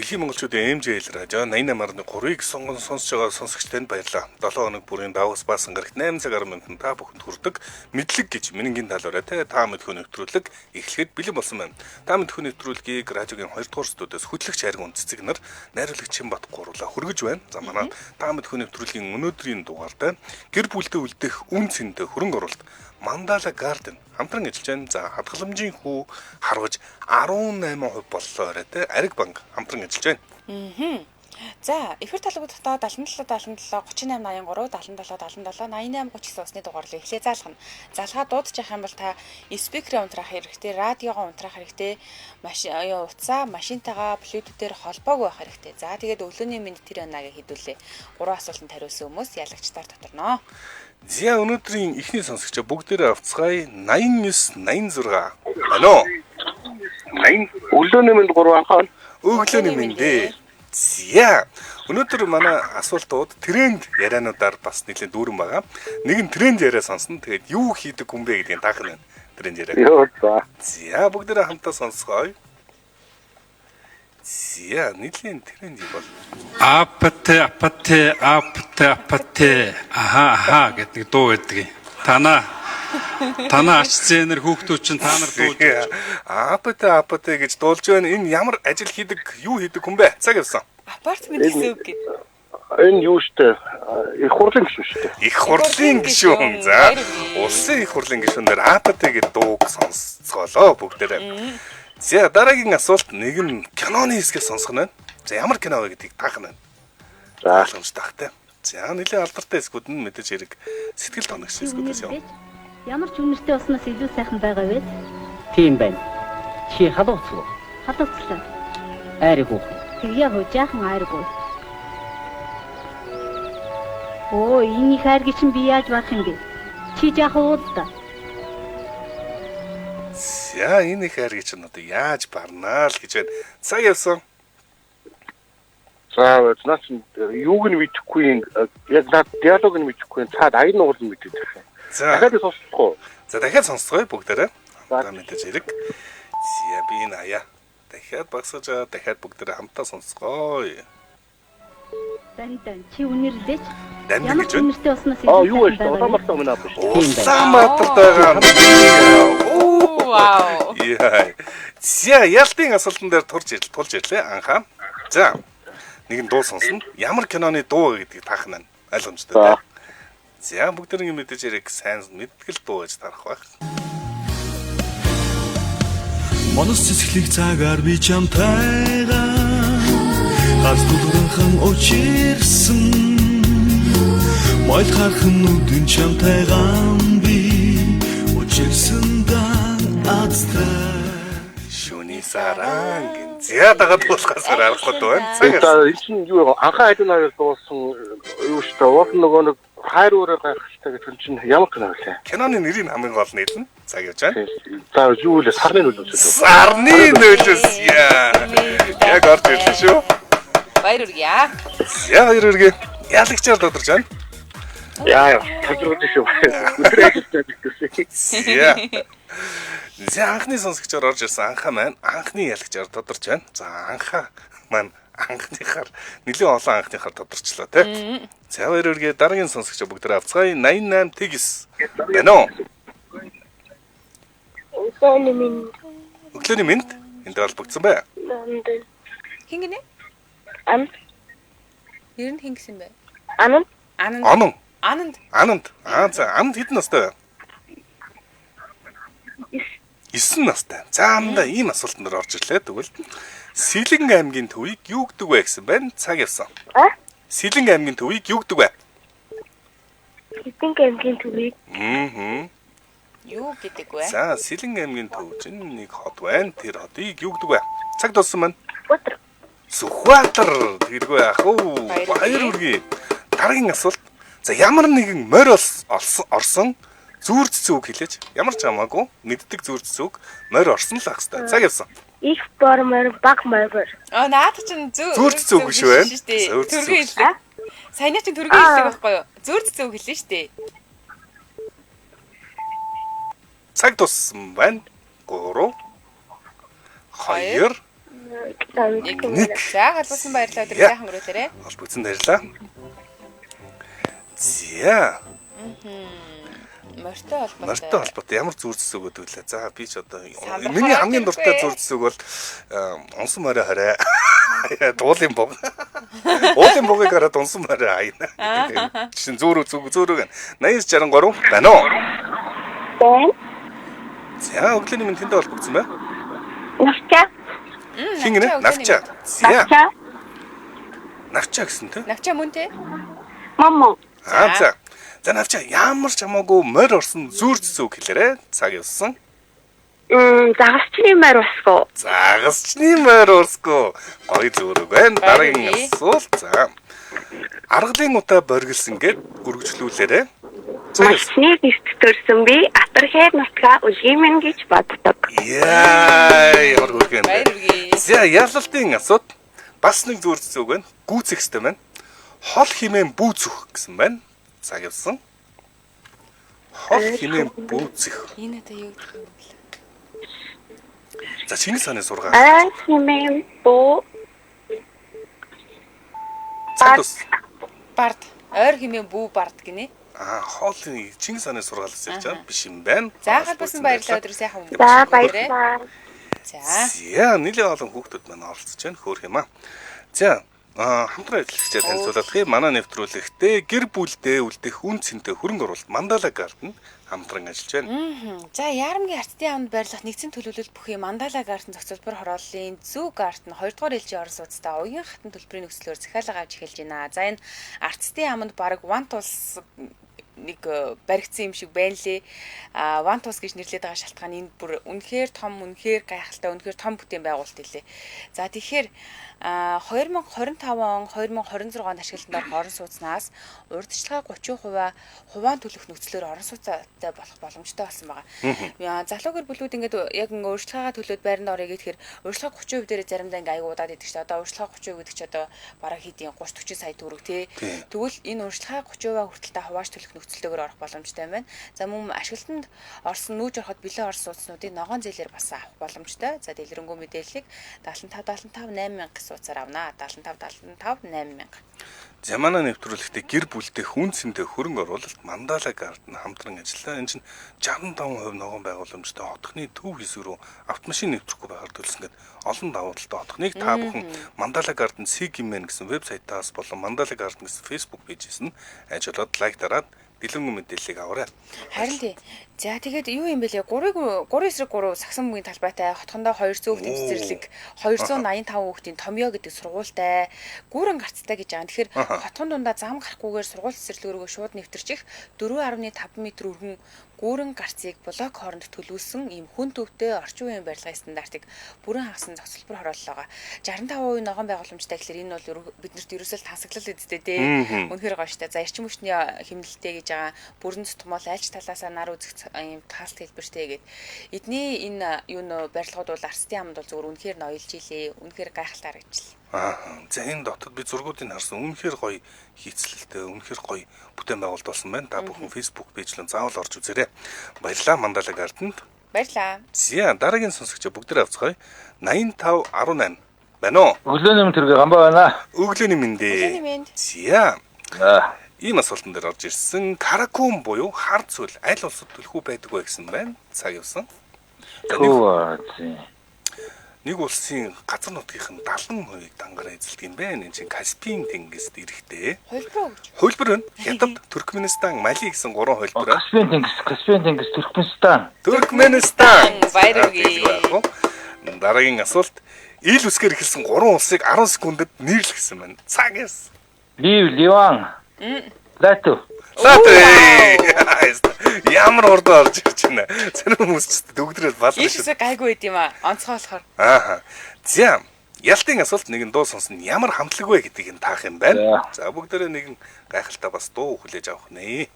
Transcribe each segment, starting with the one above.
Дэлхийн монголчуудын MJL радио 88.3-ыг сонсож байгаа сонсогчдод баярлалаа. 7 хоног бүрийн даваас баасан гарагт 8 цаг 10 минутанд та бүхэнд хүрдэг мэдлэг гэж минийгийн талаараа та мэдхүйн нэвтрүүлэг эхлэхэд бэлэн болсон байна. Та мэдхүйн нэвтрүүлгийг радиогийн 2 дугаар студиос хөтлөгч Хайргун Цэцэг нар найруулагч Чинбат гурлаа хүргэж байна. За манай та мэдхүйн нэвтрүүлгийн өнөөдрийн дугаартай гэр бүлдээ үлдэх үн цэнтэй хөрөнгө оруулалт Mandala Garden хамтран ажиллаж байна. За хадгаламжийн хүү харваж 18% боллоо арай Ариг банк хамтран ажиллаж байна. За, эфир талбарт та 77 77 38 83 77 77 88 30 гэсэн усны дугаарлыг эхлээ заалгана. Залгаа дуудаж явах юм бол та спикерээ унтраах хэрэгтэй, радиогоо унтраах хэрэгтэй, машинтайгаа блютуутээр холбоогүй байх хэрэгтэй. За, тэгээд өглөөний мэнд тэр өнаагээ хэдүүлээ. 3 асуултанд хариулсан хүмүүс ялагчдаар доторноо. За өнөөдрийн эхний сонсогч бүгдээрээ авцгаая 89 86. Алло. Өглөөний мэнд 3 анхаа. Өглөөний мэндээ. За өнөөдөр манай асуултууд тренд яриануудаар бас нэлээд дүүрэн байгаа. Нэг нь тренд яриа сонсно. Тэгээд юу хийдэг хүн бэ гэдгийг таах нь тренд яриа. Йоо за. За бүгдээрээ хамтаа сонсгоё. За нэлийн тренд юу бол? Апате аха гэдэг дуу байдаг. Танаа ач зээнэр хүүхдүүд чинь та нар дуулж апате гэж дуулж байна. Энэ ямар ажил хийдэг, юу хийдэг хүн бэ? Цаг явсан. Апартмент гэсэн үг гэдэг. Энэ юу штэ? Их хурлын гишүүн штэ. Их хурлын гишүүн. За улсын их хурлын гишүүн дээр апате гэдэг дууг сонсголоо бүгдээрээ. За дараагийн асуулт нэг нь киноны хэсгээс сонсох нь. За ямар кино вэ гэдгийг таах нь. За ойлгомж тахтай. За нэлээд алдартай хэсгүүд нь мэдээж хэрэг сэтгэл тоногч хэсгүүдээс юм. Ямар ч үнэртэй болсноос илүү сайхан байгаа вэ? Тийм байна. Чи халууцгүй. Халууцлаа. Айргүй. Тэгье хөө жаахан айргүй. Оо, энэ их айрги чинь би яаж барах юм бэ? Чи жаахан уудаа. За энэ их айрги чинь одоо яаж барнаа л гэж байна. Цаг явсан. За наач юуг нь мэдхгүй яг наад диалог нь мэдхгүй цаад аян нуул нь мэддэг. За дахиад сонсох уу? За дахиад сонсгоё бүгдээрээ. За мэдээж хэрэг. За би энэ аяа. Дахиад багсаж дахиад бүгдээрээ хамтаа сонсгоё. Дан чи үнэрлээч. Ямар ч үнэртэй болсноос илүү юу вэ? Улаанбаатар минь аа. Улаанбаатар байгаа. Вау. Яа. За ялтын асуултан дээр тулж ирлээ анхаа. За нэгэн дуу сонсно. Ямар киноны дуу гэдгийг таах нь ойлгомжтой тийм. За бүгдэрийн мэдээж хэрэг сайн мэдгэл дуу гэж тарах байх. Монос цэцгэлэг цагаар би чамтайгаа галт дурхан очирсан мойл хархан нүдэн чамтайгаа би очирсан да азтай шүний саранг зя дагаад болохоос аргагүй байна. За энэ чинь юу вэ? Анхаа айдын хоёр дуусан юу штэ? Уул нөгөө нэг хайр өөрөө гайхалтай гэх чинь ямар кино вэ? Киноны нэрийг хамгийн гол нийлнэ. Цаг явж байна. За юу вэ? Сарны нөлөөс. Сарны нөлөөс яа. Яг орж ирлээ шүү. Баяр үргээ. За баяр үргээ. Ялагчаар додорж байна. Яа, төлөвлөж шүү. Өдөр ажиллаж байсан. Яа. За анхны сонсогчоор орж ирсэн анхаа маань анхны ялагчаар додорж байна. За анхаа маань анхныхаар нэлээд олон анхныхаар додорчлоо тий. За баяр үргээ дараагийн сонсогч бүгдээ авцгаая 88 тэгс. Байна уу? Өглөөний мэнд энд холбогдсон бай. Хин гинэ? Ер нь хин гэсэн бэ? Анан. Ананд. За ананд хэдэн настай вэ? 9 настай. За анда ийм асуултанд орж ирлээ. Тэгвэл Сэлэн аймгийн төвийг юу гэдэг вэ гэсэн байна. Цаг явсан. Сэлэн аймгийн төвийг юу гэдэг вэ? Сэлэн аймгийн төвийг. Юу гэдэг вэ? За Сэлэн аймгийн төв чинь нэг хот байна. Тэр хотыг юу гэдэг вэ? Цаг дууссан байна. Сүхбаатар гэдэг вэ ах уу? Баяр үргээ. Дараагийн асуулт. За ямар нэгэн морь орсон зүүр цэцэг үг хэлээч. Ямар ч хамаагүй мэддэг зүүр цэцэг үг морь орсон л ах хэвээр. Цаг явсан. Их бор морь баг морь. Наад чинь зүүр цэцэг үг шүү байна. Төргөн хэллээ. Саяны чинь төргөн хэллээ байхгүй юу? Зүүр цэцэг үг хэллээ шүү дээ. Цаг туссан байна. 3 2 Нэг. За холбоосон баярлалаа өдөр сайхан өрөөлөөрэй. Холбогдсон баярлалаа. За. Морьтой холбоотой ямар зүр зүсэг өгдөг лээ. За би ч одоо миний хамгийн дуртай зүр зүсэг бол унсан морой хараа. Дуулын бог. Уулын богийг хараад унсан морой хайна. Жишээ зөөрөг 8063 байна уу? Бэн. За өглөөний минь тэндээ холбогдсон байна. Навча. Хин нэ? Навча. Навча. Навча гэсэн тэ? Навча мөн тэ? Мама. За. За навча ямар ч хамаагүй морь орсон зүр зүсэг хэлээрэ. Цаг явсан. Загасчны морь усгүй. Загасчны морь урсгүй. Гоё зүрэг байна. Дараагийн асуулт. За. Аргалын утаа боргилсан гэд гүргэжлүүлээрэ. Загасчны гэрт төрсөн би атархэр нутгаа үлгиймэн гэж боддог. Ямар хөргөн. Баяргий. За ялалтын асууд бас нэг зүр зүсэг байна. Гүүцэх хэвээр байна. Хол химэн бүүцөх гэсэн байна. Цаг явсан. Хол химэн бүүцэх. Энэ одоо юу гэх юм бэ? За Чингис хааны сургаал. Химэн бүү. Бард. Ойр химэн бүү бард гинэ. Хол Чингис хааны сургаалаас ярьж байгаа биш юм байна. За холбоосон баярлалаа өдөр сайхан өрөөлөөрэй. За баярлалаа. За нэлээд олон хүүхдүүд маань оролцож байна. Хөөх юм аа. За хамтран ажиллагчдад танилцуулах манай нэвтрүүлэгтээ гэр бүлдээ үлдэх үн цэнтэй хөрөнгө оруулалт Мандала Гарден хамтран ажиллаж байна. За Ярамгийн ардтын амд барилгах нэгдсэн төлөвлөлт бүхий Мандала Гарден зохицуулбар хорооллын Зүг Гарден 2 дугаар ээлжийн орон сууцтай уян хатан төлбөрийн нөхцлөөр захиалга авч эхэлж байна. За энэ ардтын амд бараг One Tools нэг баригдсан юм шиг байна лээ. One Tools гэж нэрлэдэг байгаа шалтгаан энэ бүр үнэхээр том, үнэхээр гайхалтай, үнэхээр том бүтээн байгуулалт илээ. За тэгэхээр 2025 он 2026 онд ашиглалтанд орох орон сууцнаас урьдчилгаа 30% хуваан төлөх нөхцлөөр орон сууцтай болох боломжтой болсон байгаа. Залуугэр бүлүүд ингээд яг урьдчилгаагаа төлөөд байранд орё гэхээр урьдчилгаа 30% дээр заримдаа ингээд аяг удаад идэг чинь одоо урьдчилгаа 30% гэдэг чинь одоо бараг хэдийн 30-40 сая төгрөг тий. Тэгвэл энэ урьдчилгаа 30% хүртэл та хувааж төлөх нөхцөлөөр орох боломжтой байна. За мөн ашиглалтанд орсон нүүж ороход бэлэн орон сууцнуудыг ногоон зээлээр бас авах боломжтой. За дэлгэрэнгүй мэдээллийг 75 8000 сууцаар авнаа. 75 8000. За манай нэвтрүүлэгтээ гэр бүлдээ хүн цэндээ хөрөнгө оруулалт Мандала Гарден хамтран ажиллаа. Энэ чинь 65% ногоон байгууламжтай хотхны төв хэсэг рүү автомашин нэвтрэхгүй байгаар төлсөн гэдэг олон давуу талтай хотхныг та бүхэн Мандала Гарден Sigmen гэсэн вебсайтаас болон Мандала Гарден гэсэн Facebook пэйжээс нь ажиглаад лайк дараад дэлгэрэнгүй мэдээллийг аваарай. Харин тий. За тэгээд юу юм бэлээ? 3/3 сагсан бүгийн талбайтай хотхондоо 200 хүүхдийн цэцэрлэг 285 хүүхдийн томьёо гэдэг сургуультай гүүрэн гарцтай гэж байгаа. Тэгэхээр хотхон дундаа зам гарахгүйгээр сургууль цэцэрлэг рүү шууд нэвтэрчих 4.5 м өргөн гүүрэн гарцыг блок хооронд төлөвлөсөн ийм хүн төвтэй орчин үеийн барилгын стандартыг бүрэн хагасан зохицолбор хорооллоо. 65% ногоон байгууламжтай гэхэлэр энэ бол биднэрт ерөөсөө тасаглал үсттэй тий. Үнэхээр гоё штэ. За эрчим хүчний хэмнэлттэй гэж байгаа бүрэн тутмал айлч талаасаа нар үзэх ийм таалт хэлбэртэй гээд эдний энэ юу нөө барилгууд бол ардтын амд бол зөвхөн үнэхээр ноёлж илээ. Үнэхээр гайхалтай харагдлаа. За энэ дотор би зургуудыг харсан. Үнэхээр гоё хийцлэлтэй, үнэхээр гоё бүтээн байгуулалт болсон байна. Та бүхэн Facebook пэйжлэн заавал орж үзээрэй. Баярлалаа Мандала Гарденд. Баярлалаа. За дараагийн сонсогч бүгдээ авцгаая. 8518 байна уу? Өглөөний мэнд төргий гамбай байна. Өглөөний мэндээ. За. Ийм асуултан дээр орж ирсэн. Каракум буюу хар цөл аль улсад төлхөө байдаг вэ гэсэн байна. Цаг явсан. Нэг улсын газар нутгийн 70% дангараа эзэлдэг юм байна. Энэ чинь Каспийн тэнгист эрэхтэй. Хөлбөр байна. Хятад, Туркменистан, Мали гэсэн 3 хөлбөр байна. Каспийн тэнгис, Туркменистан. Баяргий. Дараагийн асуулт. Ил үсгээр эхэлсэн 3 улсыг 10 секундэд нэрлэх гэсэн байна. Цаг яс. Ливан. Лату. Ямар урд орж ирж байна. Зарим хүмүүс ч дөгдрөөд балгаж. Ийшээсээ гайгүй байд юм аа. Онцгой болохоор. За, ялтын асуулт нэгэн дуу сонсно. Ямар хамтлаг вэ гэдгийг нь таах юм байна. За, бүгдээрээ нэгэн гайхалтай бас дуу хүлээж авах нэ.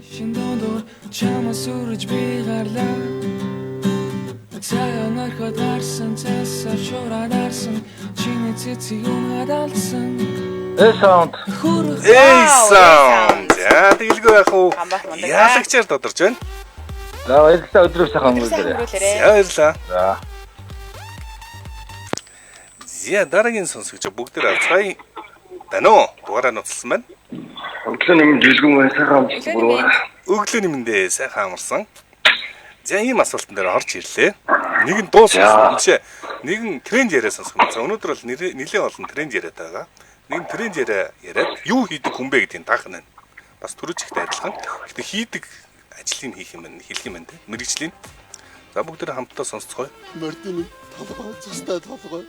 Шиндондор чамаас үрж би гарлаа. Цаа нархад гарсан цаасаа шуураад арсан. Чиний цэцэг юунгаад алсан. Sound. Sound. За, тэгэлгүй яах вэ? Яалагчаар тодорч байна. За баярлалаа өдрөө сайхан Өдөр сайхан өнгөрөөрэй. өнгөрүүлээрэй. За баярлалаа. За. За дараагийн сонсогч бүгдээр авцгаая. Байна уу? Дугаараа нуцсан байна. Өглөөний мэнд жилгэн байна сайхан Өглөөний мэнд. Өглөөний мэндээ сайхан амарсан. За ийм асуултан дээр орж ирлээ. Нэг нь дууссан. Нэг нь тренд яриа сонсох юм. За өнөөдөр бол нэлээд олон тренд яриад байгаа. Нэг нь тренд яриад юу хийдэг хүн бэ гэдгийг таах нь. Бас төрөж ихтэй адилхан. Гэхдээ хийдэг ажлыг хийх юм байна, хэлэх юм байна те. Мэргэжлийн. За бүгдээ хамтдаа сонсцгоё. Мордины толгой, цустай толгой.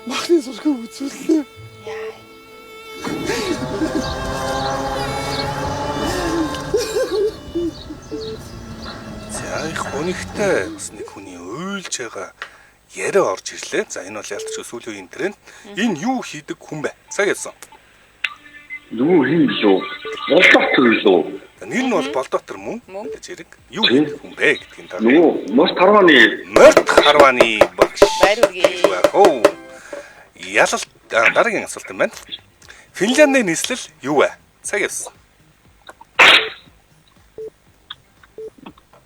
Махны сурхыг үзүүллээ. За их өнөхтэй бас нэг хүний уйлж байгаа яриа орж ирлээ. За энэ бол ялтч сүүлийн тренд. Энэ юу хийдэг хүн бэ? Цаг ярьсан. Юу хийм лөө? Болдоктор лөө? Нэр нь бол Болдоктор мөн гэж хэрэг. Юу хийдэг хүн бэ гэдгийг та. Нөгөө Мост Харваны багш. Баяр хүргэе. Оо. Ялалт дараагийн асуулт юм байна. Финляндийн нийслэл юу вэ? Цаг ярьсан.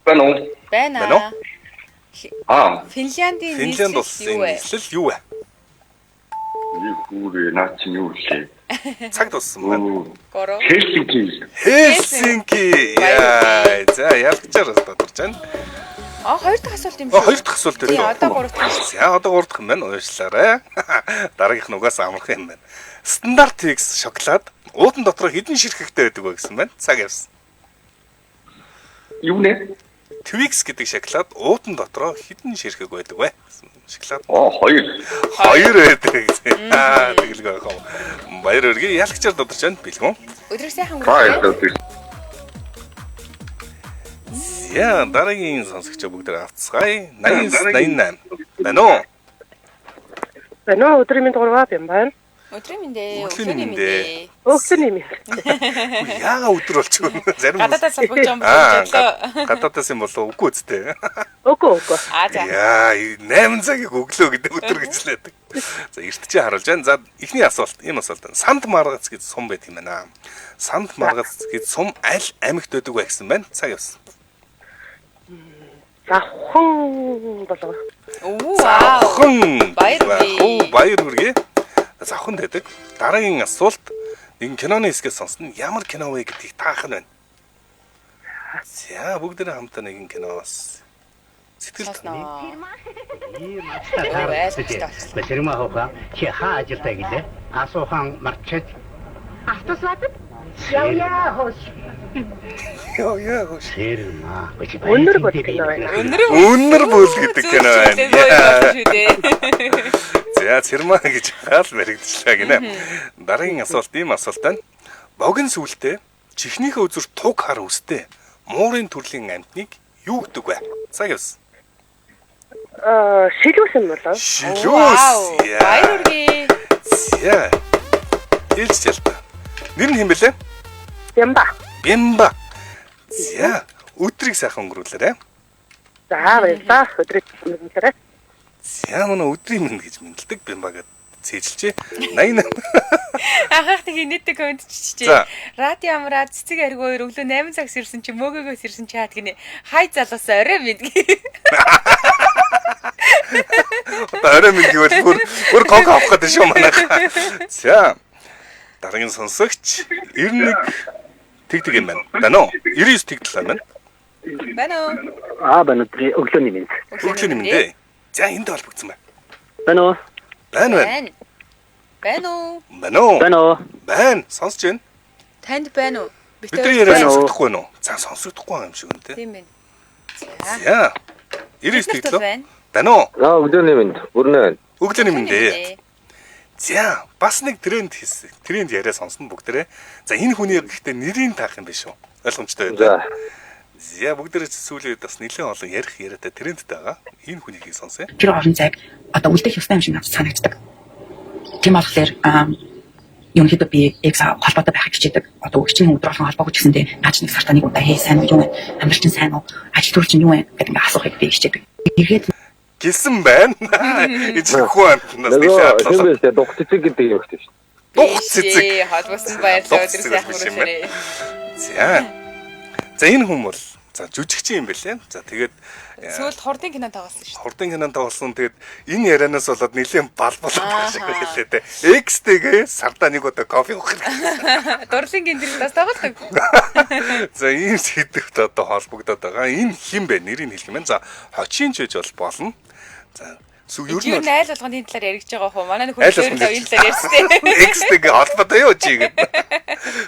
Байна уу? Байна. Финлянд Финляндийн улсын нийслэл юу вэ? Хүүрээ наа чи юу лээ? Цаг дууссан байна. Гороо. Хельсинки. Яа, за ялгчаар тодорч байна. Хоёр дахь асуулт юм Хоёр дахь асуулт тий, байна. одоо гурав дахь. За одоо гурав дахь юм байна. Уушлаарай. Дараагийнх нь угаасаа амархан юм байна. Стандарт X шоколад уудан дотор хэдэн ширхэгтэй байдаг вэ гэсэн байна. Цаг явсан. Юу нэ? Twix гэдэг шоколад уудан дотор хэдэн ширхэг байдаг вэ? Шоколад. Хоёр. Хоёр байдаг гэсэн. Тэгэлгүй байх юм. Баяр хүргэе. Ялгчаар тодорч байна. Бэлгүн. Өдрөө сайхан өнгөрүүлээ. Яа, дараагийн сонсогч бүгдээ авцгаая. 88. Байна уу? Байна уу? Өдрийн мэнд гурваа юм байна. Өдрийн мэндээ. Өглөөний мэндээ. Өглөөний мэнд. Яага өдөр болчихвол зарим Гадаадаас болж юм болчихлоо. Гадаадаас юм болов үгүй үстэй. Үгүй. За. Яа, 8 цагийг өглөө гэдэг өдөр гэж л байдаг. За эрт чи харуулж байна. За эхний асуулт, ийм асуулт байна. Санд маргац гэж сум байдаг юм байна. Санд маргац гэж сум аль амьгт байдаг вэ гэсэн байна. Цаг явсан. Завхан болоо. Завхан. Баяр хүргэе. Баяр хүргэе. Завхан байдаг. Дараагийн асуулт нэг киноны хэсгээс сонсно. Ямар кино вэ гэдгийг таах нь байна. За бүгдээ хамтаа нэгэн киноос сэтгэл сонсноо. Бэсэрмахоха чи хаа ажилтаа гэлээ. Асуухан марчээд Автобус бат. Яа хош. Яа хош. Сэрмаа. Өнөр бол кино байна. Өнөр бүл гэдэг кино байна. За цэрмаа гэж хаал мэрэгдчихлээ гинэ. Дараагийн асуулт ийм асуулт байна. Богино сүултээ чихнийхээ үзүр туг хар үстэй муурын төрлийн амьтныг юу гэдэг вэ? Цаг явсан. Шилүүс юм болоо. Шилүүс. Баяр хүргэе. За. Дэлж ялта. Нэр нь хэм бэлээ? Бямба. За. Өдрийг сайхан өнгөрүүлээрэй. За баярлалаа. Өдрийг өнгөрүүлээрэй. За манай өдрийн мэнд гэж мэдлдэг Бямба гэдэг цээжилчээ. 88. Ахах тэг инээдэг комент чичээ. Радио амраа цэцэг аргуур өглөө 8 цагс ирсэн чи мөөгөөс ирсэн чаад гинэ. Хай залуус орой мэдгий. Орой мэдгий бүр гог авах гэдэг шүү манайх. За. Дараагийн сонсогч 91 тэгдэг юм байна. Байна уу? 99 тэгдэл юм байна. Байна уу? Байна өглөөний мэнд. Өглөөний мэндээ. За энд холбогдсон байна. Байна уу? Байна. Байна уу? Байна уу? Байна уу? Байна. Сонсож байна. Танд байна уу? Бидний яриа сонсохдохгүй байна уу? За сонсохдохгүй юм шиг үнтэй. Тийм байна. За. 99 тэгдэл. Байна уу? Өглөөний мэнд. Бүрнэ байна. Өглөөний мэндээ. За, бас нэг тренд хийсэн. Тренд яриа сонсно бүгдээрээ. За, энэ хүний гэхдээ нэрийг таах юм биш үү? Ойлгомжтой байна. За, бүгдээрээ сүүлийн үед бас нэлээд олон ярих яриатай трендтэй байгаа. Энэ хүнийг сонсъё. Тэр олон цаг одоо үлдэх ёстой юм шиг надад санагддаг. Тийм болохоор ерөнхийдөө би экса холбоотой байхыг хичээдэг. Одоо өгчийн өдөр болгон холбоогүй гэсэндээ наач нэг сартаа нэг удаа сайн юу вэ? Амьдрал чинь сайн уу? Ажил төрөл чинь юу вэ гэдэг ингээ асуухыг би хичээдэг. Иргэд Гэлсэн байна. Эцэггүй амтнаас нэлээд Тийм ээ, дух цэцэг гэдэг юм шүү дээ. Дух цэцэг. Холбоосон баярлалаа өдөр сайхан өнгөрүүлээ. За. За энэ хүн бол За жүжигчин юм бэлээ. За тэгээд сүүлд хурдын кино тоглосон шүү дээ. хурдын кинонд тоглосон. Тэгээд энэ ярианаас болоод нэлээд балбалаад шиг байлээ те. X-тэйгээ сардаа нэг удаа кофе уух. Дурлын гиндрийг бас тоглодог. За ийм сэдвт одоо холбогдоод байгаа. Энэ хэн бэ? Нэрийг хэлэх юм байна. За хочин ч гэж бол болно. За юу нь айл болгоны талаар яригдж байгаа хөө манай нөхөр энэ талаар ярьсан. X-тэйгээ холбоотой юу чи гэдэг.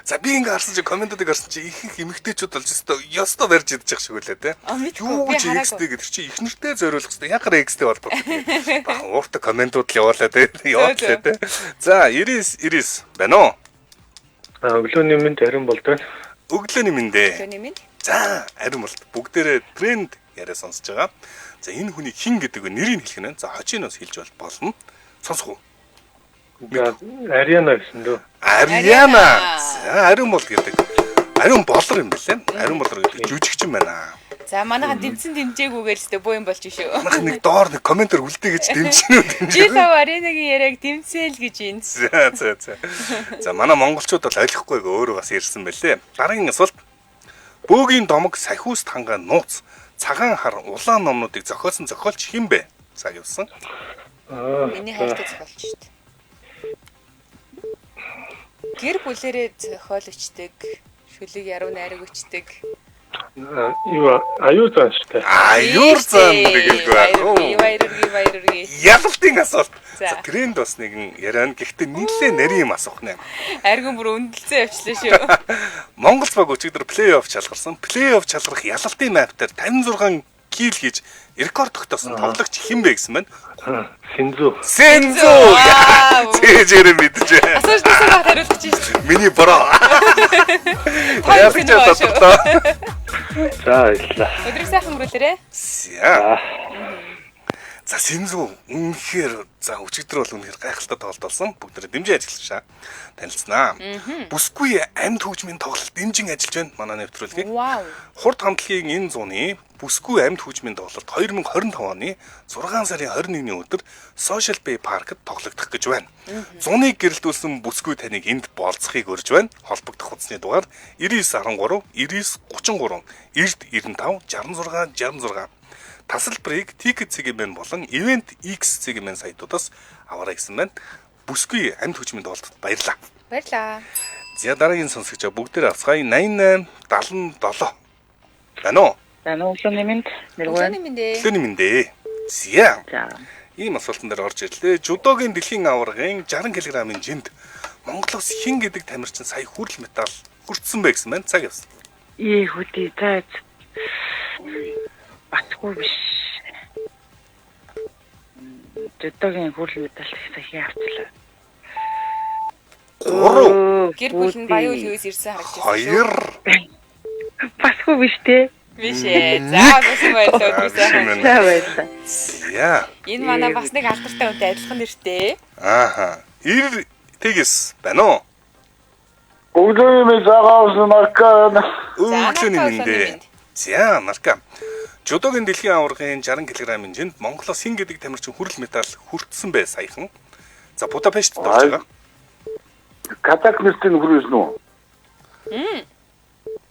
За би ингээ харсан чи комментуудыг харсан чи их эмэгтэйчүүд болж ёстой барьж идэж шиг үлээ те. Юу чи X-тэй гэдэг чи их нэртэй зориулах хэрэгтэй. Ягар X-тэй холбоотой. Баг ууртай комментууд л явуулаа те. Явуулаа те. За 99 байна уу? Өглөөний мэнд харин болд байна. Өглөөний мэндэ. Өглөөний мэнд. За харин болд. Бүгдээрээ тренд яриа сонсож байгаа. За энэ хүний хин гэдэг нэрийг хэлэх нь. За хожиноос хэлж болно. Сонсох уу? За Ариана гэсэн дөө. Ариана. За ариун бол гэдэг. Ариун болор юм билээ. Ариун болор гэдэг жүжигчин байна. За манайхан дэмцэн дэмжээгүйгээр л боо юм болж шүү. Манайх нэг доор нэг комментэр үлдээ гэж дэмжинүү. Жил ав Аринагийн яриаг дэмцээл гэж юм. За. За манай монголчууд бол ойлгихгүй өөрөө бас ярьсан байлээ. Дараагийн асуулт. Бөөгийн домог сахиуст хангаа нууц цагаан хар улаан номнуудыг зохиосон зохиолч хэн бэ? За явсан. Миний хайртай зохиолч шүү дээ. Гэр бүлэрээ зохиолчдаг, шүлэг яруу найраг өчтдөг. Аюурзан шүү дээ. Аюурзан гэдэг Баярги. Ялалтын асуулт. За тренд бас нэгэн яриан гэхдээ нийлээ нарийн юм асуух нэ. Аргун бүр өндөлцөө явчлаа шүү. Монгол баг өчигдөр плей-офф чалгарсан. Плей-офф чалгарах ялалтын маптаар 56 кил хийж рекорд тогтоосон тоглогч хэн бэ гэсэн байна? Синзу. Цээжээрээ мэдэж. Асууж тасаа хариулж шүү. Миний бороо. Хоёр кино шүү. За иллаа. Өдрийг сайхан өнгөрүүлээрэ. За Синзу үнэхээр за өчигдөр бол үнэхээр гайхалтай тоглолт болсон. Бүгдээрээ дэмжиж ажилласан. Танилцсанаа. Бүсгүй амьд хөгжмийн тоглолт дэмжин ажиллаж байна. Манай нэвтрүүлгийг. Хурд хамтлагийн энэ зууны бүсгүй амьд хөгжмийн тоглолт 2025 оны 6 сарын 21-ний өдөр Social Bay Park-д тоглогдох гэж байна. Зуныг гэрэлтүүлсэн бүсгүй таныг энд болцохыг урьж байна. Холбогдох утасны дугаар 9913 9933 9095 66 тасалбарыг Ticket CGM болон Event X CGM сайтуудаас аваарай гэсэн байна. Бүсгүй амьд хөгжмийн тоглолтод баярлалаа. Баярлалаа. За дараагийн сонсогч бүгдээр авцгаая 88 77. Байна уу? Өглөөний мэнд. Өглөөний мэндэ. За. Ийм асуултан дээр орж ирлээ. Жудогийн дэлхийн аваргын 60 кг-ын жинд Монголоос хэн гэдэг тамирчин сая хүрэл металл хүртсэн бэ гэсэн байна. Цаг явсан. Хүүтэй за. Батгүй биш. Жудогийн хүрэл металл сая авчлаа. 3 гэр бүл нь баян хөөс ирсэн харагдаж байна. 2 Батгүй биш те. Биш ээ. За басан байлаа. За баярлалаа. Яа. Энэ манай бас нэг алдартай үнтэй адилхан нэртэй. Ааха. Ир тэгс байна уу? Өглөөний мэнд загаас марка. Өглөөний мэнд. За марка. Жудогийн дэлхийн аваргын 60 кг-ын жинд Монголоос хэн гэдэг тамирчин хүрэл металл хүртсэн бэ саяхан? За Будапештт орж байгаа. Казак нэртэй хүрсэн үү?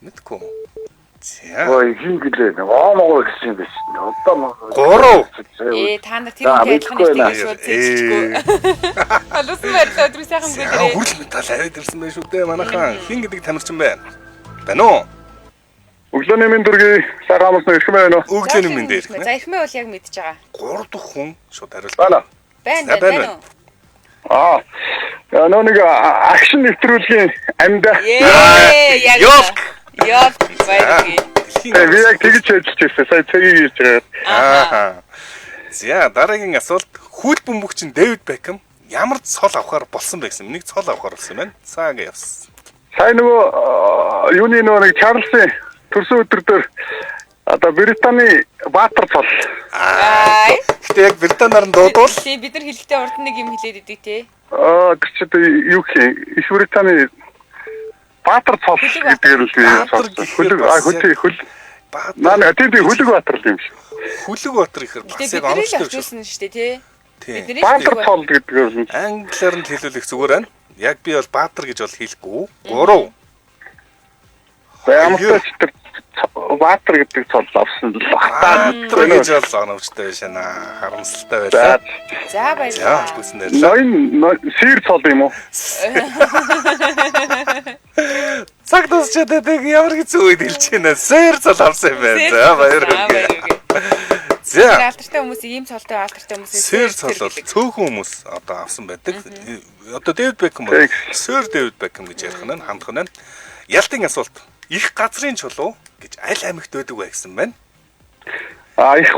Мэдгүй. За. Ой, хин гэлээ. Монгол гэсэн юм биш. Одоо 3. Та нар тэр үнтэй адилхан нэртэй шууд зээчихгүй. Алуусан байрлаа өдрөө сайхан гэлээ. Хүрэл металл аваад ирсэн байх шүү дээ манайхан. Хэн гэдэг тамирчин байна? Байна уу? Өглөөний мэнд дөргий сарамс нэрхэн байна уу? Өглөөний мэнд ирэх. За ихмээ бол яг мэдж байгаа. 3 дахь хүн шууд хариулт. Байна. Нэг акшн нэвтрүүлгийн амьда. Яа, баярлалаа. Би яг тэгж хэлчихсэн. Сая цэгийг хийж байгаа. За дараагийн асуулт хөл бөмбөгчин Дэвид Бекхэм ямар цол авахар болсон бэ гэсэн. Нэг цол авахар болсон байна. Цаага явсан. Сая нөгөө юуны нэг Чарльзын төрсөн өдөр дээр одоо Британий баатар цол. Гэтэ яг Британаар нь дуудвал бид нар хэлэхдээ урд нэг юм хэлээд идэг те. Гэвч юу гэх юм? Их Британий баатар цол гэдгээр л хөл. Наа тийм хөлөг баатар л юм шиг. Хөлөг баатар ихэр бас яг онцлог шүү дээ тий. Баатар цол гэдгээр нь англиар нь хэлүүлэх зүгээр байна. Яг би бол баатар гэж бол хэлэхгүй. 3. Ямарч Баатар гэдэг цол авсан л Баатар гэж бол оновчтой биш наа. Харамсалтай байлаа. За баярлалаа. За хүсэн байлаа. Ноён сэр цол юм уу? Цаг дуусчаад байдаг ямар хэцүү үед хэлж байна. Сэр цол авсан юм байна. За баярлалаа. За. Алдартай хүмүүс ийм цолтой алдартай хүмүүс сэр цол бол цөөхөн хүмүүс одоо авсан байдаг. Одоо Дэвид Бекхэм бол сэр Дэвид Бекхэм гэж ярих нь хандах нь. Ялтын асуулт. Их газрын чулуу гэж аль аймагт байдаг вэ гэсэн байна? Их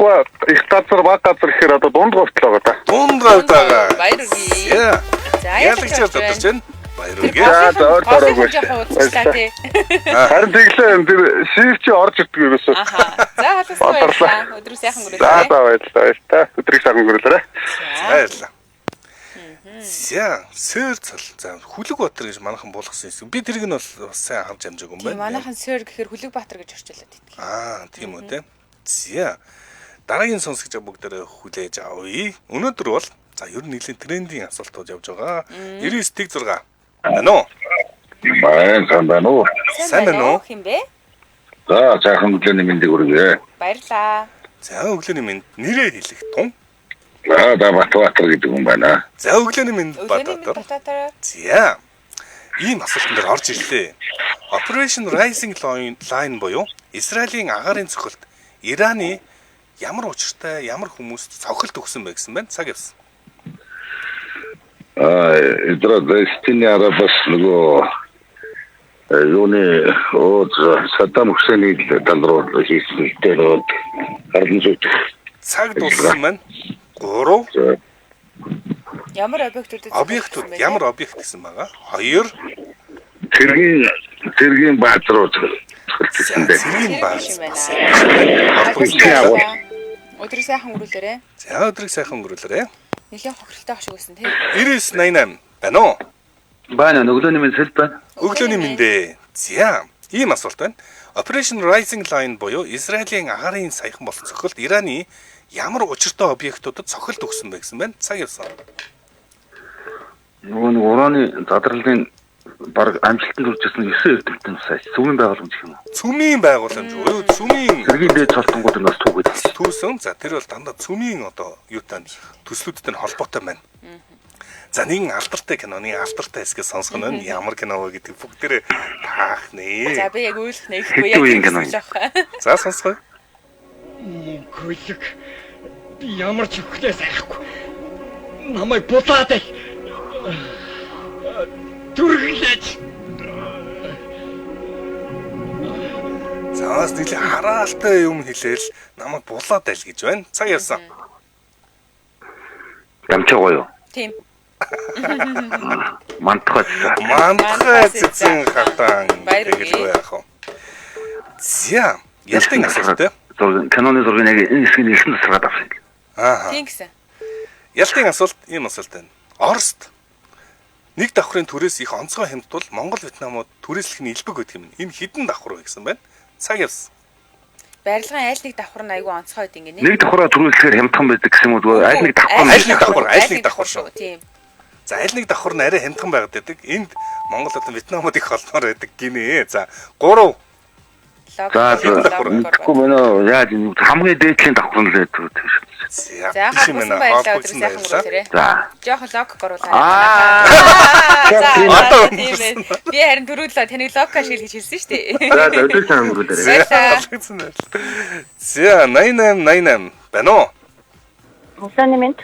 газар баг газар гэхээр одоо дунд говьт л байгаа да. Дунд говьт байгаа. Баяр үргээ. За яалагч тодорч байна. Баяр үргээ. За ороогүй. Харин тэглээ тэр шифч орж ирдэг юм эсвэл. За халуусаа. Өдрөө сайхан өнгөрөөлөө. За баярлалаа. Өдрийг сайхан өнгөрөөлөө. Баярлалаа. За сэр цол. За Хүлэг Баатар гэж манайхан болгосон юм. Би тэрийг нь бол бас сайн авч амжаагүй юм байна. Манайхан сэр гэхээр Хүлэг Баатар гэж орчуулад байдаг. Тийм үү те. За дараагийн сонсогч бүгдээрээ хүлээж авъя. Өнөөдөр бол за ер нь нэлийн трендing асуултууд явж байгаа. 99.6. Байна уу? Байна уу? Сайн байна уу? Хин бэ? За сайхан өглөөний мэндийг хүргэе. Баярлалаа. За өглөөний мэнд нэрээ хэлэх тун. За Баатар гэдэг юм байна. За өглөөний мэнд Баатар. За ийм асуултан дээр орж ирлээ. Operation Rising Line буюу Израилийн агаарын цохилт Ираны ямар учиртай ямар хүмүүст цохилт өгсөн бэ гэсэн байна. Цаг явсан. Израилийн арабас нөгөө юуны Саддам Хусейний талруу хийсэн дээр харин зүг цаг дууссан байна. 3 Ямар объектууд ямар объект гэсэн байгаа? 2 Цэргийн баатрууд Цэргийн баатрууд. Өдрийг сайхан өнгөрүүлээрэй. За өдрийг сайхан өнгөрүүлээрэй. Нилээн хохиролтой ах шиг байсан тийм. 9988 байна уу? Байна. Өглөөний минь сэлбэ. Өглөөний минь. За ийм асуулт байна. Operation Rising Line буюу Израилийн агаарын саяхан болсон цохилт Ираны ямар учиртай объектуудад цохилт өгсөн бэ гэсэн байна. Цаг явсан. Нөгөө ураны задралын баг амжилтанд хүрчихсэн 9 эрдэмтэн сайс цүмийн байгууламж гэх юм уу? Цүмийн байгууламж буюу цүмийн цэргийн дээд цолтонгууд нь бас түүгээд түүсэн. За тэр бол дандаа цүмийн одоо юутай төслүүдтэй холбоотой байна. За нэгэн алдартай киноны алдартай хэсгээ сонсох нь ямар кино вэ гэдэг бүгдээрээ таах нэ. За би яг ойлгох нэхгүй яг. За сонсгоё. Гүйлэг би ямар ч өгөхнээс айхгүй. Намайг булаад түргэлж. Заас нэлээ хараалтай юм хэлээл намайг булаад айл гэж байна. Цаг явсан. Ямчаа гоё. Тийм. Мантхай цэцэн хатан. Баярлалаа яах вэ? За, ялтын асуулт. Каноны зургийг яг энэ хэсгийн элсэн засгаад авсан. Тийм гэсэн. Ялтын асуулт ийм асуулт байна. Оросд нэг давхрын түрээс их онцгой хямдтул Монгол Вьетнамууд түрээслэхний элбэг гэдэг юм. Энэ хідэн давхар вэ гэсэн байна. Цаг явсан. Барилгын айл нэг давхар нь айгүй онцгой гэдэг ингэ. Нэг давхраа түрээслэхээр хямдхан байдаг гэсэн үг үү? Айл нэг давхар шүү. Тийм. За айл нэг давхар нь арай хямдхан байгаад байдаг. Энд Монгол болон Вьетнамууд их холноор байдаг гинэ. За 3 За тэгэхгүй мөн яаж хамгийн дээдлийн давхар нь л байдаг тийм шүү. За хасан баярлалаа өдрийг сайхан өнгөрүүлээрэй. За. Жохон лог оруулаа. За би харин түрүүлээ таныг лог ашиг гэж хэлсэн шүү дээ. За өдрийг сайхан өнгөрүүлээрэй. За 8888 байна уу? Өглөөний мэнд.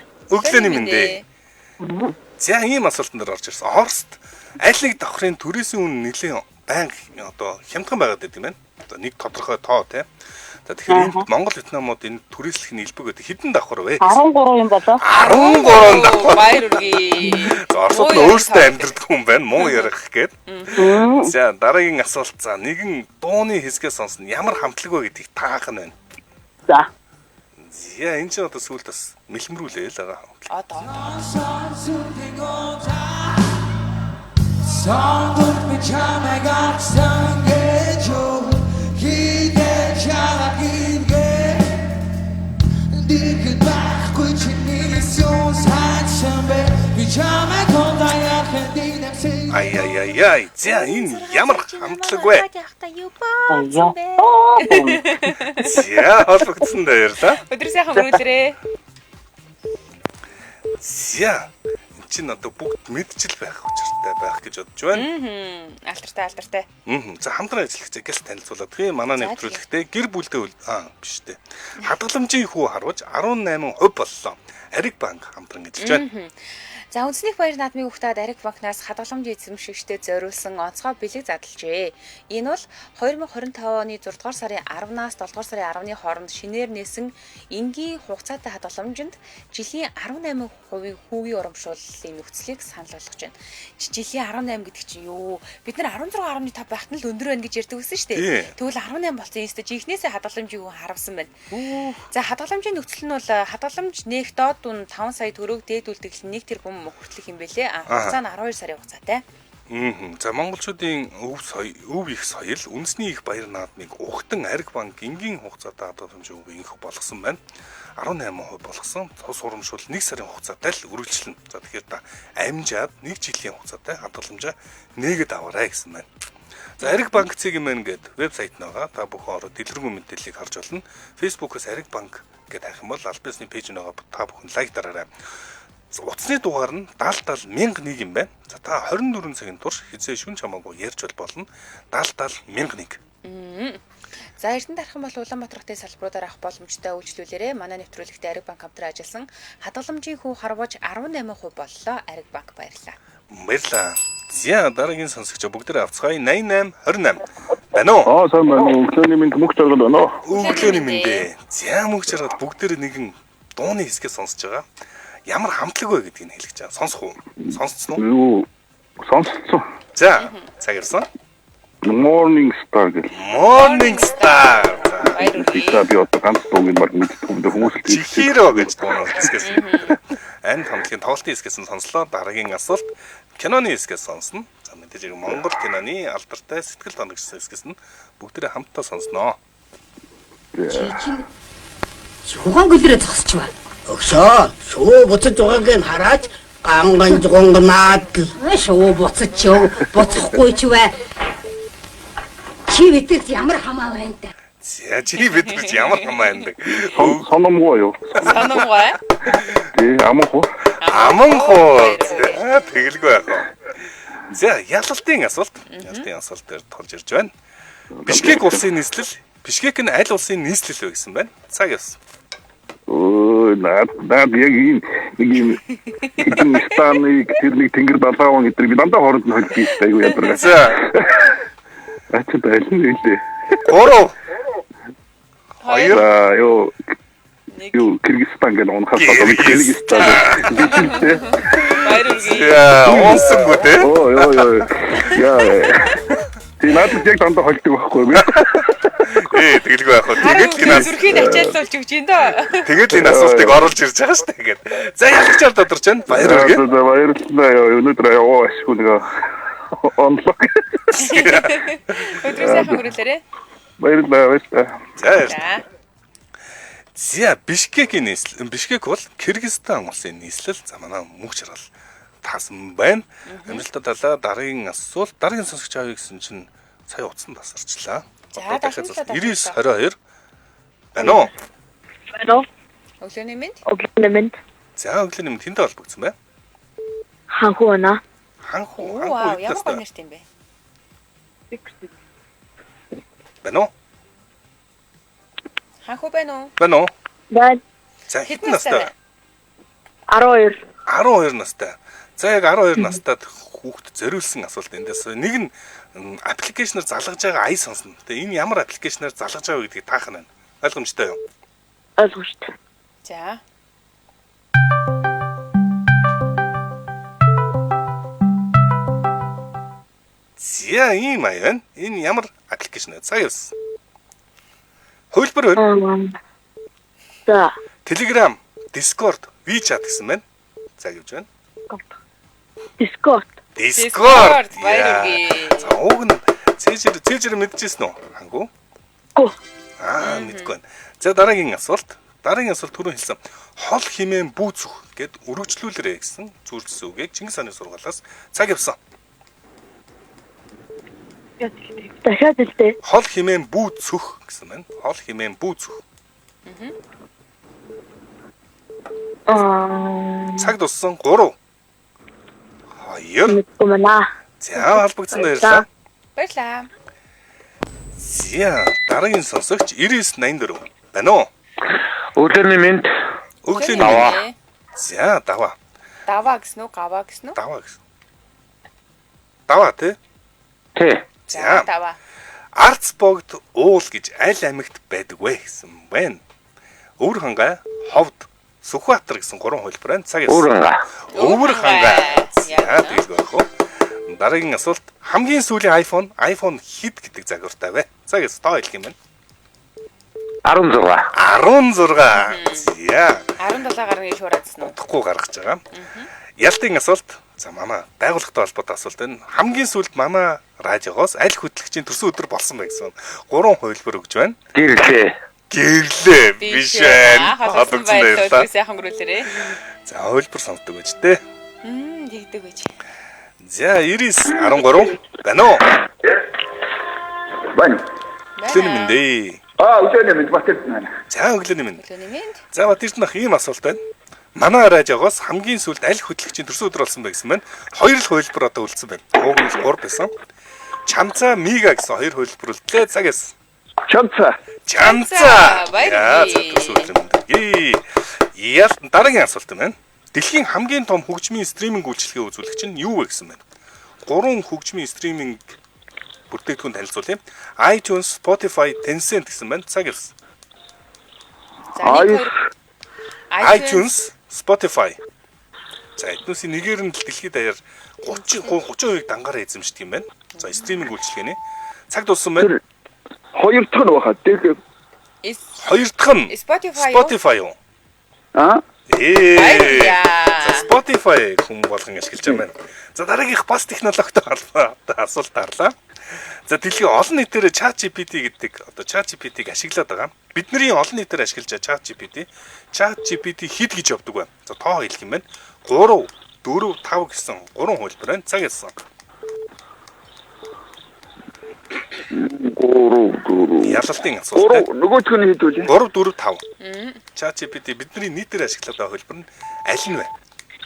За ийм асуултан дээр орж ирсэн. Оросд аль нэг давхрын түрээсийн үн нэлээд байнга одоо хямдхан байгаад байдаг юм байна. Одоо нэг тодорхой тоо тийм. За тэгэхээр энд Монгол Вьетнамууд энэ түрээслэхний элбэг гэдэг хэдэн давхар вэ? 13 юм болоо. 13 давхар. Баяр үргээ. Оросд нь өөрсдөө амьдардаг хүн байна. Муу ярих гээд. За дараагийн асуулт. За нэгэн дууны хэсгээ сонсно. Ямар хамтлаг вэ гэдгийг таах нь байна. За. За энэ ч одоо сүүлд бас мэлмрүүлээ л байгаа. Одоо. Ай. За энэ ямар хамтлаг вэ? За холбогдсон баярлаа. Өдөр сайхан өнгөрүүлээрээ. За энэ чинь одоо бүгд мэдчил байх учиртай байх гэж бодож байна. Алдартай. За хамтран ажиллах гэл танилцуулаад тэгээ манай нэвтрүүлэгтээ гэр бүлдээ биш дээ. Хадгаламжийн хүү харваж 18% боллоо. Ариг банк хамтран ажиллаж байна. За үндэсний баяр наадмын ухтаад Ариг банкнаас хадгаламжийн эзэмшигчдэд зориулсан онцгой бэлэг задлжээ. Энэ бол 2025 оны 6 дугаар сарын 10-наас 7 дугаар сарын 10-ны хооронд шинээр нээсэн энгийн хугацаатай хадгаламжинд жилийн 18% хүүгийн урамшууллын нөхцөлийг санал болгож байна. Жилийн 18 гэдэг чинь юу? Бид нар 16.5 байхад нь л өндөр байна гэж ярьдаг байсан шүү дээ. Тэгвэл 18 болсон юм өстө жихнээсээ хадгаламжийг харавсан байна. За хадгаламжийн нөхцөл нь бол хадгаламж нээх доод дүн 5 сая төгрөг дээдүүлдэг 1 тэрбум хүртэлх юм бэлээ. Хугацаа нь 12 сарын хугацаатай. За монголчуудын өв их соёл үндэсний их баяр наадмыг ухтан Ариг банк энгийн хугацаатай хадгаламжийг инх болгосон байна. 18% болгосон. Тус урамшуул 1 сарын хугацаатай л үргэлжлэнэ. За тэгэхээр та амжаад 1 жилийн хугацаатай хадгаламжаа нээгээд аваарай гэсэн байна. За Ариг банк цэгийн мэн гээд вебсайт нэгаа та бүхэн ороод дэлгэрэнгүй мэдээллийг харж болно. Facebook-оос Ариг банк гэдэг хайх юм бол аль бисны пэйж нэгаа та бүхэн лайк дараарай. Утасны дугаар нь 70,001 юм байна. За та 24 цагийн турш хизээ шүн чамаагүй ярьж болно. 70,001. За Эрдэнэ дарах юм бол Улаанбаатар хотын салбаруудаар авах боломжтой үйлчлүүлээрээ манай нэвтрүүлэгтээ Ариг банк хамтран ажилласан хадгаламжийн хүү харваж 18% боллоо. Ариг банк баярлаа. Баярлаа. За дараагийн сонсогч бүгдээ авцгаая 8828. Байна уу? Сайн байна уу? Өглөөний минь мөх жаргал байна уу? Өглөөний минь дээ. За мөх жаргал бүгдээ нэгэн дууны хэсгээ сонсож байгаа. Ямар хамтлаг вэ гэдгийг хэлж байгаа. Сонсох уу? Сонсцсон уу? Сонсцсон. За цагаарсан. Morning Star гэх. Morning Star. Баярлалаа. Би одоо ганц дууг баг мэддэг хүмүүс л Чихиро гэж дуунаас хэсгээс. Ань хамтлагийн тоглолтын хэсгээс нь сонслоо. Дараагийн асуулт киноны хэсгээс сонсно. За мэдээж Монгол киноны алдартай сэтгэл тоногчсон хэсгээс нь бүгдээ хамтдаа сонсноо. Шуган гөлрөө зогсож байна. Өсөө шуу буцаж байгааг нь хараад ганган гонгнаад шуу буцаж чөө буцахгүй ч вэ. Чи бидэрт ямар хамаа байна даа. За чи бидэрт ямар хамаа байна даа. Санамгүй юу? Санамгүй? Аманхуу. Аманхуу. Тэгэлгүй яах вэ? За ялалтын асуулт. Ялалтын асуулт дээр тулж ирж байна. Бишкек улсын нийслэл. Бишкек нь аль улсын нийслэл вэ гэсэн байна? Цаг явсан. Наад яг нэг юм Станы тэрний тэнгэр далааван гэдэг би дандаа хооронд нь холбож айгу ядаргаа. За. Ачаа байлын нэлээ. Гурав. Хоёр. Юу Кыргызстан гэнэ онхол одоо Кыргызстан. Яа, онсонгүй дээ. Яа. Тий надад яг дандаа холдог байхгүй юу? Тэгэлгүй яах вэ? Тэгээд кино зүрхийн ачааллуулж өгч юм даа. Тэгээд энэ асуултыг оруулж ирж байгаа шүү дээ. За ялагчаар тодорч байна. Баяр хүргэе. Баярлалаа. Өнөөдөр ашгүй нэг онлог. Өдрөө сайхан өнгөрүүлээрэй. Баярлалаа. За. За Бишкекийн нийслэл. Бишкек бол Кыргызстан улсын нийслэл. За манай мөнх жаргал таасан байна. Амжилттай талаа дараагийн асуулт. Дараагийн сонсогч авъя гэсэн чинь сая утсан тасарчлаа. За дахиад 9922 байна уу? Байна уу? Өглөөний минь. Өглөөний минь. За өглөөний минь тэнтэй холбогдсон бай. Ханху байна. Ханху. Вау, ямар гоё нэрт юм бэ? Байна уу? Ханху байна уу? Байна уу? Байна. За хэдэн настай? 12. 12 настай. За яг 12 настайд хүүхд зориулсан асуулт эндээс нэг нь аппликейшнээр залгаж байгаа ай сонсно. Тэгээ энэ ямар аппликейшнээр залгаж байгаа гэдгийг таах нь байна. Ойлгомжтой юу? Ойлгомжтой. За. За ийм ай байна. Энэ ямар аппликейшн вэ? За явс. Хөлбөр байна. За. Telegram, Discord, WeChat гэсэн байна. За явж байна. Discord. Баяр хүргэе. За уг нь цээжэр мэдчихсэн үү? Хангу? Гү. Мэдгүй байна. За дараагийн асуулт. Дараагийн асуулт түрүүн хэлсэн. Хол химэн бүү зүх гэд өргөжлүүлэрэй гэсэн зүйлсэн үгийг Чингис хааны сургаалаас цаг явсан. Дахиад хэлдэ. Хол химэн бүү цөх гэсэн байна. Хол химэн бүү цөх. Цаг туссан 3 2 Гомна. За холбогдсон баярлалаа. Баярлалаа. За дараагийн сонсогч 9984 байна уу? Өглөөний мэнд. Өглөөний мэнд. За даваа. Даваа гэсэн үү? Гаваа гэсэн үү? Даваа гэсэн. Даваа тий? Тий. За даваа. Арц богд уул гэж аль амьгт байдаг вэ гэсэн байна. Өвөр хангай, ховд, Сүхбаатар гэсэн 3 хөлбөр байна. Цагаас. Өвөр хангай. За тэгэл байх уу. Дараагийн асуулт хамгийн сүүлийн iPhone хэд гэдэг загвартай вэ? Цагаас тоо хэлэх юм байна. 16. 16. За. 17 гарны шуурайдсан уу? Удахгүй гаргаж байгаа. Ялтын асуулт. За мама байгууллагатай холбоотой асуулт байна. Хамгийн сүүлд мама радиогоос аль хөтлөгчийн төрсөн өдөр болсон бэ гэсэн 3 хувилбар өгж байна. Гэрлээ биш байна. Хатсан байлаа. Сайхан гөрүүлээрээ. За хувилбар сонсдог байж тээ. Тэгдэг байж. За 9913 байна уу? Байна. Өглөөний мэндэ. Өглөөний мэнд Батэрд байна. За өглөөний мэнд. За Батэрд нах ийм асуулт байна. Манай радиогоос хамгийн сүүлд аль хөтлөгчийн төрсөн өдөр болсон бэ гэсэн байна. 2 л хувилбар одоо үлдсэн байна. Уг нь 3 байсан. Чамцаа Мига гэсэн 2 хувилбар үлдлээ. Цагаас. Чамцаа. Баярлалаа. Төрсөн өдөр мэндэ. Яа дараагийн асуулт байна. Дэлхийн хамгийн том хөгжмийн стриминг үйлчилгээ үзүүлэгч нь юу вэ гэсэн байна. 3 хөгжмийн стриминг бүтээгдэхүүн танилцуулъя. iTunes, Spotify, Tencent гэсэн байна. Цагаас. iTunes, Spotify. За эднүүсийн нэгээр нь дэлхийд даяар 30% дангаараа эзэмшдэг юм байна. За стриминг үйлчилгээний цаг дууссан байна. Хоёр дахь нь баха. Хоёр дахь нь Spotify юу? За Spotify хүн болгон ашиглаж байгаа байна. За дараагийнх бас технологитой холбоотой асуулт гарлаа. За дэлхийн олон нийтээр ChatGPT гэдэг одоо ChatGPT-г ашиглаад байгаа. Бидний олон нийтээр ашиглаж байгаа ChatGPT хэд гэж явдаг вэ? За тоо хэлэх юм байна. 3, 4, 5 гэсэн 3 хувилбар байна. Цаг ялсан. 3 ялалтын асуулт. Нөгөөх нь хэд вэ? 3, 4, 5. ChatGPT бидний нийтээр ашиглаад байгаа хувилбар нь аль нь вэ?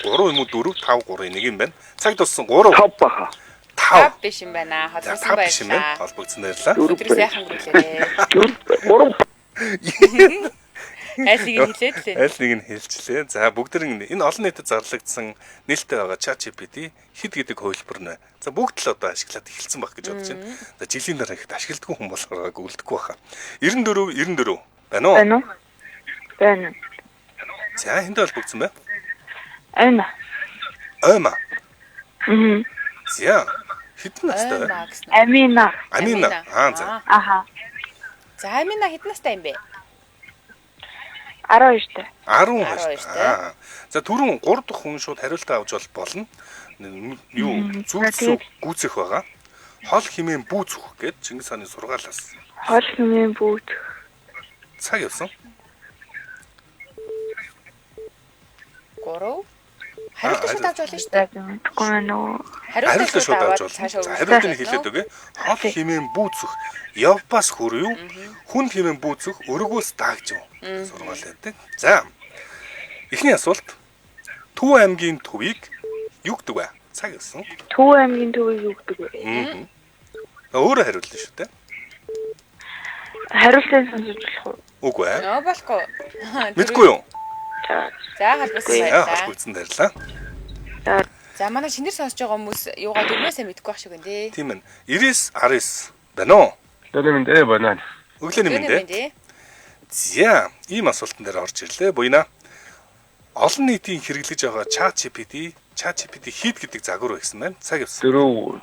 3 юм уу 4, 5, 3 нэг юм байна. Цаг туссан 3. 5 баха. 5 биш юм байна. Холбогдсон баярлалаа. Холбогдсон баярлалаа. Өдөр сайхан гүйлээ. 3. Айлыг хэлээд лээ. Айлыг нь хэлжлээ. За бүгд энэ олон нийтэд зарлагдсан нээлттэй байгаа ChatGPT хэд гэдэг хувилбар нэ. За бүгд л одоо ашиглаад эхэлсэн байх гэж бодож байна. За жилийн дараа ихэд ашигладаг хүн болохоор гүйлдэггүй баха. 94 байна уу? Байна. За энд холбогдсон бай. Ойма. За хэдэн настай вэ? Амина. За. Аха. За Амина хэдэн настай юм бэ? 12-тэй. 12. За түрүүн 3 дахь хүн шууд хариултаа авч болно. Юу зүйлсүү гүйцэх байгаа. Хол химэн бүү зүх гээд Чингис хааны сургаалаас. Хол химэн бүү. Цаг явсан. 3. Хариултаа шууд авч болно шүү дээ. Тэгэхгүй нөө. Хариултаа шууд авч болно. Хариултыг хэлээд өгье. Хол химэн бүү зүх. Явбас хүрүү. Хүн химэн бүү зүх өргөөс даагж юу. Сургаал байдаг. За. Эхний асуулт. Төв аймгийн төвийг юу гэдэг вэ? Цаг явсан. Төв аймгийн төвийг юу гэдэг вэ? Өөрөө хариулна шүү дээ. Хариултыг сонсож болох уу? Үгүй ээ. Болохгүй. Мэдгүй юу? За холбогдсон баярлалаа. За манай шинээр сонсож байгаа хүмүүс юугаа дөрвөөсөө мэдэхгүй байх шиг байна. Тийм ээ. 99 байна уу? Өглөөний мэнд байна. Өглөөний мэнд. За, ийм асуултан дээр орж ирлээ. Буйна. Олон нийтийн хэрэглэж байгаа ChatGPT хэд гэдэг загвар байсан байна. Цаг явсан. 4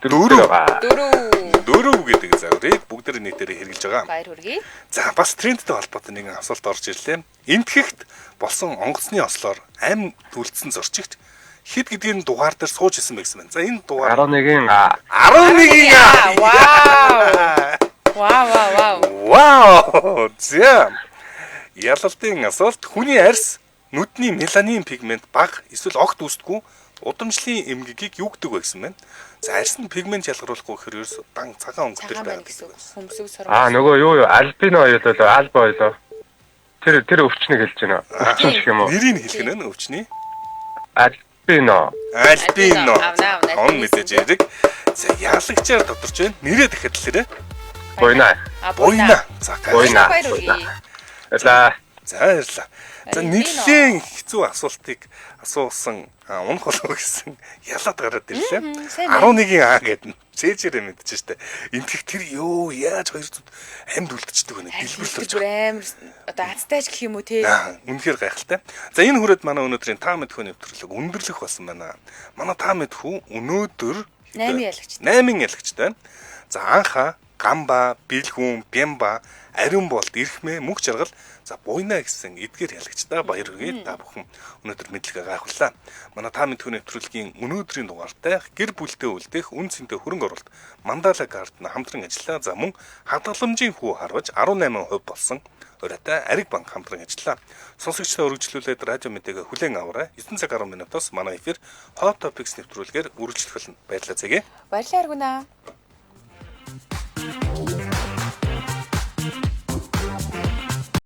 гэдэг загварыг бүгд нийтээр хэрэглэж байгаа. Баяр хүргэе. За, бас трендтэй холбоотой нэгэн асуулт орж ирлээ. Энтхэгт болсон онгоцны ослоор амь түлдсэн зорчигч хэд гэдгийг дугаар дээр сууж исэн байсан байна. За, энэ дугаар 11-ийн 11-ийн Вау. За. Ялалтын асуулт хүний арьс нүдний меланин пигмент бага эсвэл огт үүсдэггүй удамшлын эмгэгийг юу гэдэг вэ гэсэн байна. За арьсанд пигмент ялгаруулахгүй гэхээр ерөөс дан цагаан өнгөтэй байна гэсэн. Хөмсөг сорог. Нөгөө юу альбино ойлоо альба ойлоо. Тэр өвчнийг хэлж байна. Өвчин гэх юм уу? Нэрийг хэлэх нь өвчний. Альбино. Он мэдээж яриг. За яалагчаар тодорч байна. Нэрээ дахиад хэлээрэй. Бойна. За Бойна. За баярлалаа. За нэлээд хэцүү асуултыг асуусан унах болов гэсэн ялаад гараад ирлээ. 11-ийн А гэдэг нь цээжээрээ мэдчихэж штэ. Энтгэх тэр ёо яаж 200 амьд үлдчихдэг вэ? Дэлбэрлэж амар одоо азтайч гэх юм уу те. Үнэхээр гайхалтай. За энэ хүрээд манай өнөөдрийн та мэдхүү нэвтрүүлэг өндөрлөх болсон байна. Манай та мэдхүү өнөөдөр 8 ялагчтай. 8 ялагчтай. За анха, гамба, бэлгүүн, бямба, ариун болт, эрхмээ, мөнх жаргал, за буйна гэсэн эдгээр ялагчтай баяр хүргэе. Та бүхэн өнөөдөр мэдлэгээ гайхууллаа. Манай та мэдхүү нэвтрүүлгийн өнөөдрийн дугаартай гэр бүлтэй үлдэх үн цэнтэй хөрөнгө оруулалт Мандала Гардн хамтран ажиллаа. За мөн хадгаламжийн хүү харваж 18% болсон. Оройтой Ариг банк хамтран ажиллаа. Сонсогчдоо өргөжлүүлээд радио мэдээгээ хүлээн аваарай. 9 цаг 10 минутаас манай эфир Hot Topics нэвтрүүлгээр үргэлжлэх болно. Баярлалаа. Баярлалаа Аргуна.